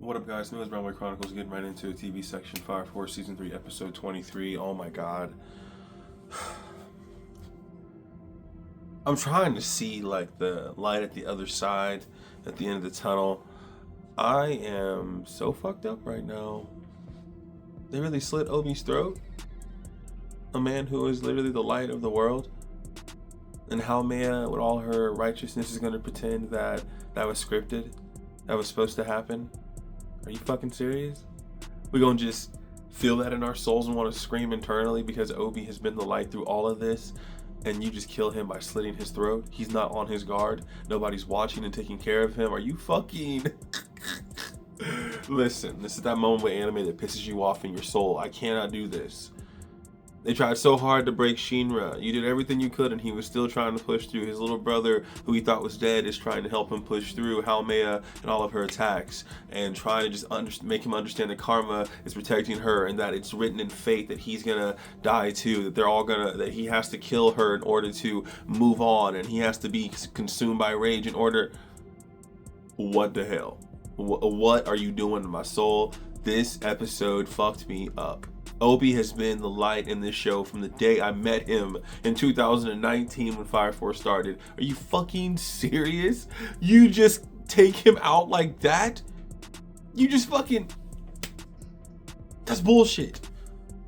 What up, guys? New as Brown Boy Chronicles, getting right into it. TV section, Fire Force Season 3, Episode 23. Oh my god. I'm trying to see, like, the light at the other side, at the end of the tunnel. I am so fucked up right now. They really slit Obi's throat? A man who is literally the light of the world? And Haumea, with all her righteousness, is going to pretend that that was scripted? That was supposed to happen? Are you fucking serious? We gonna just feel that in our souls and want to scream internally because Obi has been the light through all of this, and you just kill him by slitting his throat? He's not on his guard. Nobody's watching and taking care of him. Are you fucking... Listen, this is that moment with anime that pisses you off in your soul. I cannot do this. They tried so hard to break Shinra. You did everything you could and he was still trying to push through. His little brother, who he thought was dead, is trying to help him push through Haumea and all of her attacks, and trying to just make him understand that karma is protecting her and that it's written in fate that he's gonna die too, that they're all gonna, that he has to kill her in order to move on, and he has to be consumed by rage in order... What the hell? What are you doing to my soul? This episode fucked me up. Obi has been the light in this show from the day I met him in 2019 when Fire Force started. Are you fucking serious? You just take him out like that? You just fucking... That's bullshit.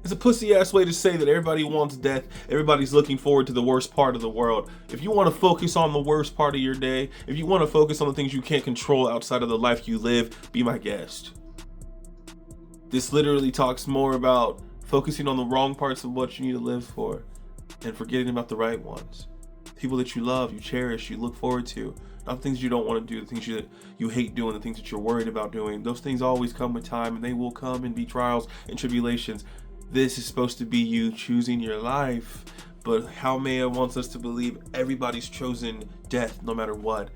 It's a pussy ass way to say that everybody wants death. Everybody's looking forward to the worst part of the world. If you want to focus on the worst part of your day, if you want to focus on the things you can't control outside of the life you live, be my guest. This literally talks more about focusing on the wrong parts of what you need to live for and forgetting about the right ones. People that you love, you cherish, you look forward to. Not things you don't want to do, the things you hate doing, the things that you're worried about doing. Those things always come with time, and they will come and be trials and tribulations. This is supposed to be you choosing your life, but Haumea wants us to believe everybody's chosen death no matter what.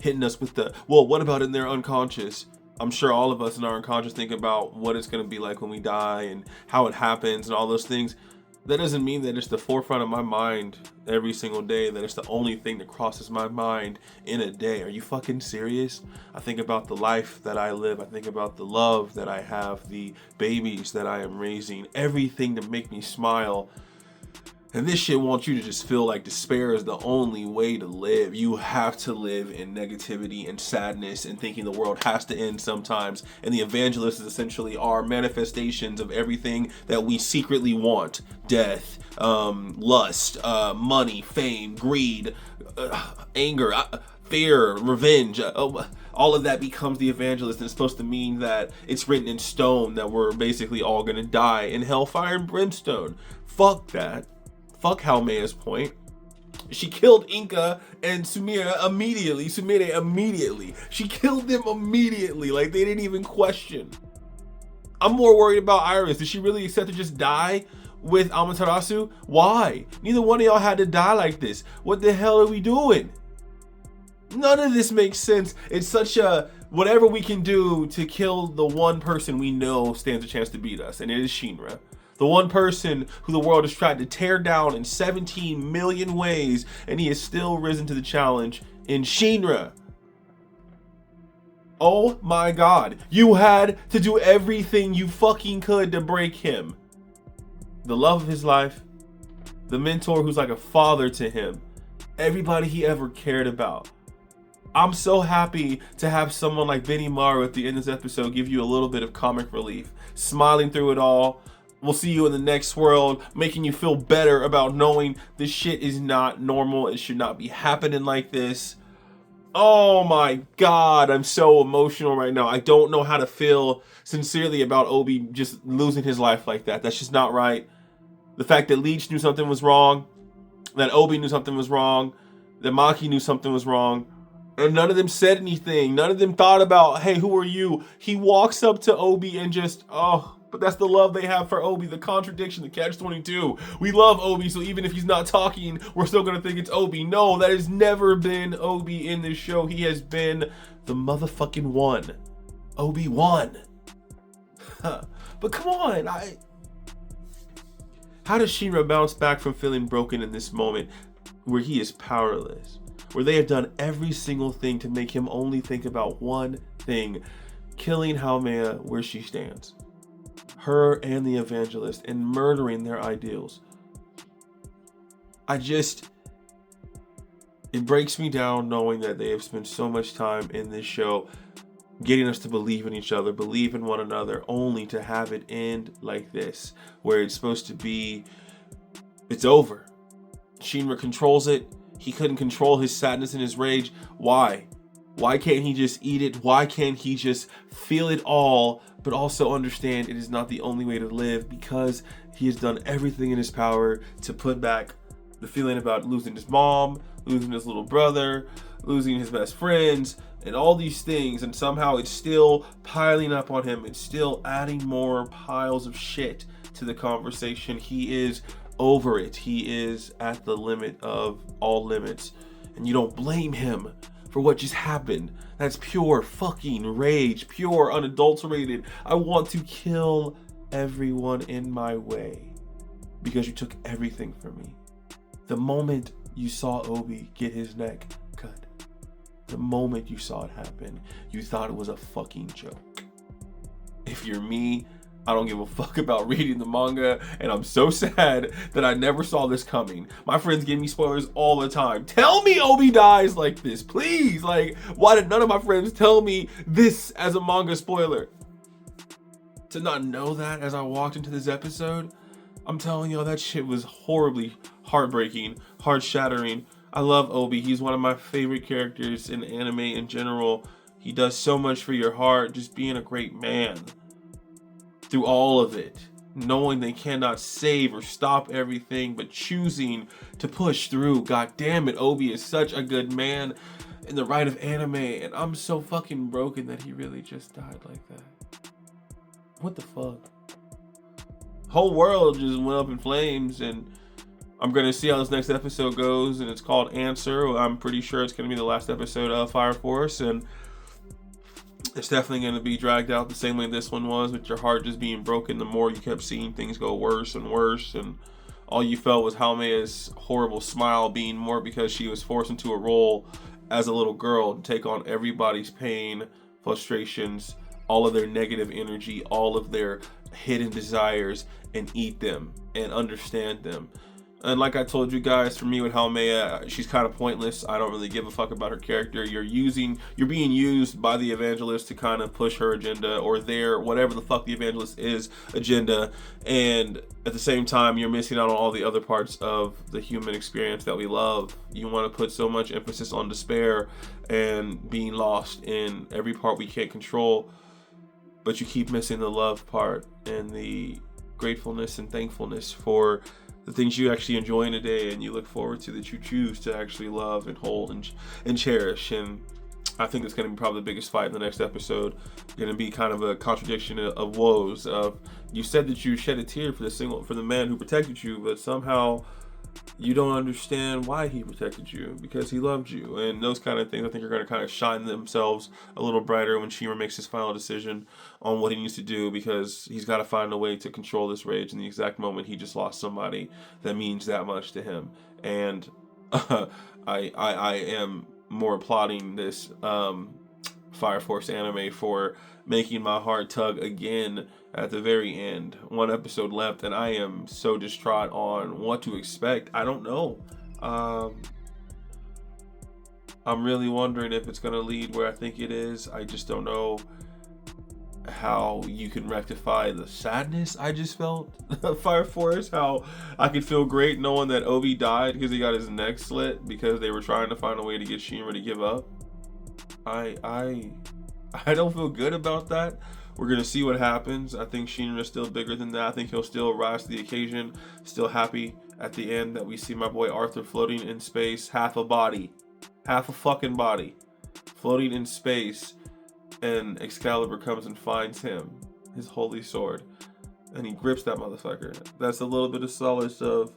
Hitting us with the, well, what about in their unconscious? I'm sure all of us in our unconscious think about what it's going to be like when we die and how it happens and all those things. That doesn't mean that it's the forefront of my mind every single day, that it's the only thing that crosses my mind in a day. Are you fucking serious? I think about the life that I live. I think about the love that I have, the babies that I am raising, everything to make me smile. And this shit wants you to just feel like despair is the only way to live. You have to live in negativity and sadness and thinking the world has to end sometimes. And the evangelists essentially are manifestations of everything that we secretly want. Death, lust, money, fame, greed, anger, fear, revenge. All of that becomes the evangelist, and it's supposed to mean that it's written in stone that we're basically all gonna die in hellfire and brimstone. Fuck that. Fuck Haumea's point. She killed Inca and Sumire immediately. She killed them immediately. Like, they didn't even question. I'm more worried about Iris. Did she really accept to just die with Amaterasu? Why? Neither one of y'all had to die like this. What the hell are we doing? None of this makes sense. It's such a... Whatever we can do to kill the one person we know stands a chance to beat us, and it is Shinra. The one person who the world has tried to tear down in 17 million ways, and he has still risen to the challenge in Shinra. Oh my god. You had to do everything you fucking could to break him. The love of his life, the mentor who's like a father to him, everybody he ever cared about. I'm so happy to have someone like Benimaru at the end of this episode give you a little bit of comic relief, smiling through it all. We'll see you in the next world, making you feel better about knowing this shit is not normal. It should not be happening like this. Oh my god, I'm so emotional right now. I don't know how to feel sincerely about Obi just losing his life like that. That's just not right. The fact that Leech knew something was wrong, that Obi knew something was wrong, that Maki knew something was wrong, and none of them said anything. None of them thought about, hey, who are you? He walks up to Obi and just, oh... But that's the love they have for Obi, the contradiction, the catch-22. We love Obi, so even if he's not talking, we're still gonna think it's Obi. No, that has never been Obi in this show. He has been the motherfucking one. Obi won. But come on, how does Shinra bounce back from feeling broken in this moment where he is powerless? Where they have done every single thing to make him only think about one thing. killing Haumea where she stands. Her and the Evangelist, and murdering their ideals. It breaks me down knowing that they have spent so much time in this show getting us to believe in each other, believe in one another, only to have it end like this, where it's supposed to be, it's over. Shinra controls it. He couldn't control his sadness and his rage. Why? Why can't he just eat it? Why can't he just feel it all, but also understand it is not the only way to live, because he has done everything in his power to put back the feeling about losing his mom, losing his little brother, losing his best friends, and all these things, and somehow it's still piling up on him. It's still adding more piles of shit to the conversation. He is over it. He is at the limit of all limits, and you don't blame him for what just happened. That's pure fucking rage, pure unadulterated. I want to kill everyone in my way because you took everything from me. The moment you saw Obi get his neck cut, the moment you saw it happen, you thought it was a fucking joke. If you're me, I don't give a fuck about reading the manga, and I'm so sad that I never saw this coming. My friends give me spoilers all the time. Tell me Obi dies like this, please. Like, why did none of my friends tell me this as a manga spoiler? To not know that as I walked into this episode, I'm telling y'all, that shit was horribly heartbreaking, heart-shattering. I love Obi. He's one of my favorite characters in anime in general. He does so much for your heart, just being a great man. Through all of it, knowing they cannot save or stop everything, but choosing to push through. God damn it, Obi is such a good man in the right of anime, and I'm so fucking broken that he really just died like that. What the fuck? Whole world just went up in flames, and I'm gonna see how this next episode goes, and it's called Answer. I'm pretty sure it's gonna be the last episode of Fire Force, and it's definitely going to be dragged out the same way this one was, with your heart just being broken the more you kept seeing things go worse and worse, and all you felt was Haumea's horrible smile being more because she was forced into a role as a little girl to take on everybody's pain, frustrations, all of their negative energy, all of their hidden desires, and eat them and understand them. And like I told you guys, for me with Haumea, she's kind of pointless. I don't really give a fuck about her character. You're being used by the Evangelist to kind of push her agenda, or their, whatever the fuck the Evangelist is, agenda. And at the same time, you're missing out on all the other parts of the human experience that we love. You want to put so much emphasis on despair and being lost in every part we can't control, but you keep missing the love part and the gratefulness and thankfulness for the things you actually enjoy in a day and you look forward to, that you choose to actually love and hold and cherish. And I think it's going to be probably the biggest fight in the next episode. Going to be kind of a contradiction of woes. Of, you said that you shed a tear for the man who protected you, but somehow you don't understand why he protected you, because he loved you. And those kind of things, I think, are going to kind of shine themselves a little brighter when Shinra makes his final decision on what he needs to do, because he's got to find a way to control this rage in the exact moment he just lost somebody that means that much to him. And I am more applauding this Fire Force anime for making my heart tug again at the very end. One episode left, and I am so distraught on what to expect. I don't know. I'm really wondering if it's going to lead where I think it is. I just don't know how you can rectify the sadness I just felt Fire Force. How I could feel great knowing that Obi died because he got his neck slit because they were trying to find a way to get Shinra to give up. I don't feel good about that. We're going to see what happens. I think Shinra is still bigger than that. I think he'll still rise to the occasion. Still happy at the end that we see my boy Arthur floating in space. Half a fucking body. Floating in space. And Excalibur comes and finds him. His holy sword. And he grips that motherfucker. That's a little bit of solace of,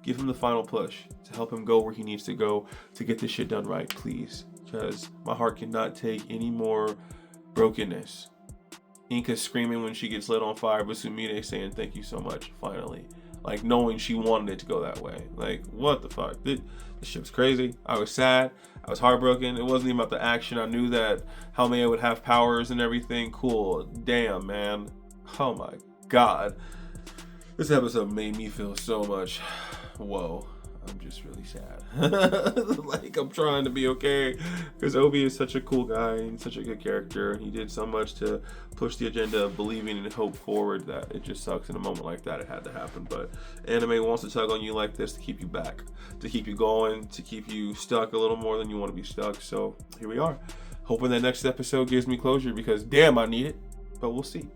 give him the final push to help him go where he needs to go to get this shit done right, please. Because my heart cannot take any more brokenness. Inka screaming when she gets lit on fire, but Sumire saying thank you so much, finally. like knowing she wanted it to go that way. Like, what the fuck? This shit was crazy. I was sad. I was heartbroken. It wasn't even about the action. I knew that Haomian would have powers and everything. Cool. Damn, man. Oh my god. This episode made me feel so much. Whoa. I'm just really sad. Like, I'm trying to be okay because Obi is such a cool guy and such a good character. He did so much to push the agenda of believing and hope forward that it just sucks in a moment like that. It had to happen. But anime wants to tug on you like this to keep you back, to keep you going, to keep you stuck a little more than you want to be stuck. So here we are, hoping that next episode gives me closure because damn, I need it. But we'll see.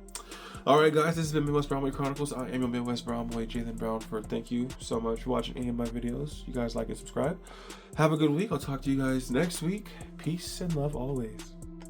All right, guys, this has been Midwest Brown Boy Chronicles. I am your Midwest Brown Boy, Jalen Brownford. Thank you so much for watching any of my videos. You guys like and subscribe. Have a good week. I'll talk to you guys next week. Peace and love always.